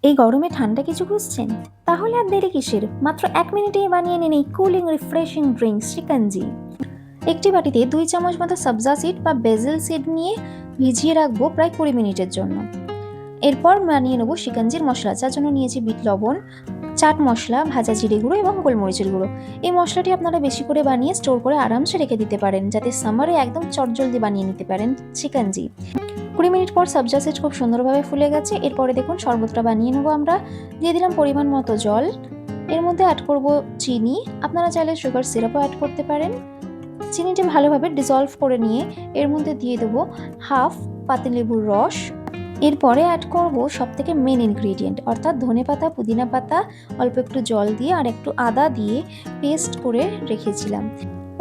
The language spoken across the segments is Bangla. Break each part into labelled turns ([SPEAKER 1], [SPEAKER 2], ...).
[SPEAKER 1] এই গরমে ঠান্ডা কিছু খুঁজছেন? তাহলে আর দেরি কিসের? মাত্র 1 মিনিটেই বানিয়ে নিন এই কুলিং রিফ্রেশিং ড্রিঙ্ক শিকাঞ্জি। একটি বাটিতে 2 চামচ মতো সবজা সিড বা বেসিল সিড নিয়ে ভিজিয়ে রাখবো প্রায় 20 মিনিটের জন্য। এরপর বানিয়ে নেবো শিকাঞ্জির মশলা, যার জন্য নিয়েছি বিট লবণ, চাট মশলা, ভাজা জিরে গুঁড়ো এবং গোলমরিচের গুঁড়ো। এই মশলাটি আপনারা বেশি করে বানিয়ে স্টোর করে আরামসে রেখে দিতে পারেন, যাতে সামারে একদম চটজলদি বানিয়ে নিতে পারেন শিকাঞ্জি। 20 মিনিট পর সবজা সিড খুব সুন্দরভাবে ফুলে গেছে। এরপরে দেখুন শরবতটা বানিয়ে নেবো আমরা। দিয়ে দিলাম পরিমাণ মতো জল, এর মধ্যে অ্যাড করব চিনি, আপনারা চাইলে সুগার সিরাপও অ্যাড করতে পারেন। চিনিটা ভালোভাবে ডিসলভ করে নিয়ে এর মধ্যে দিয়ে দেবো হাফ পাতিলেবুর রস। এরপরে অ্যাড করব সবথেকে মেন ইনগ্রিডিয়েন্ট, অর্থাৎ ধনেপাতা, পুদিনা পাতা, অল্প একটু জল দিয়ে আর একটু আদা দিয়ে পেস্ট করে রেখেছিলাম।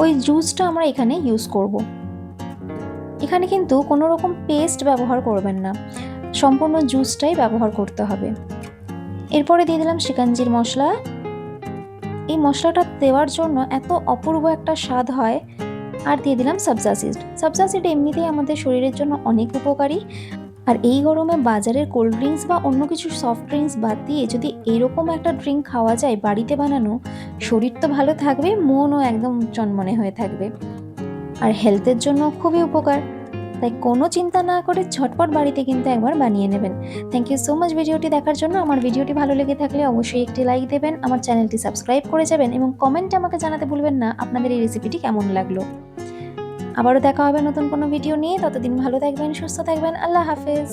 [SPEAKER 1] ওই জুসটা আমরা এখানে ইউজ করব। এখানে কিন্তু কোনো রকম পেস্ট ব্যবহার করবেন না, সম্পূর্ণ জুসটাই ব্যবহার করতে হবে। এরপরে দিয়ে দিলাম শিকাঞ্জির মশলা। এই মশলাটা দেওয়ার জন্য এত অপূর্ব একটা স্বাদ হয়। আর দিয়ে দিলাম সবজা সিড। সবজা সিড এমনিতেই আমাদের শরীরের জন্য অনেক উপকারী। আর এই গরমে বাজারের কোল্ড ড্রিঙ্কস বা অন্য কিছু সফট ড্রিঙ্কস বাদ দিয়ে যদি এরকম একটা ড্রিঙ্ক খাওয়া যায় বাড়িতে বানানো, শরীর তো ভালো থাকবে, মনও একদম চনমনে হয়ে থাকবে। আর হেলথের জন্য খুবই উপকার। তাই কোনো চিন্তা না করে ঝটপট বাড়িতে কিন্তু একবার বানিয়ে নেবেন। থ্যাংক ইউ সো মাচ ভিডিওটি দেখার জন্য। আমার ভিডিওটি ভালো লেগে থাকলে অবশ্যই একটি লাইক দেবেন, আমার চ্যানেলটি সাবস্ক্রাইব করে যাবেন এবং কমেন্টে আমাকে জানাতে ভুলবেন না আপনাদের এই রেসিপিটি কেমন লাগলো। আবারও দেখা হবে নতুন কোনো ভিডিও নিয়ে। ততদিন ভালো থাকবেন, সুস্থ থাকবেন। আল্লাহ হাফেজ।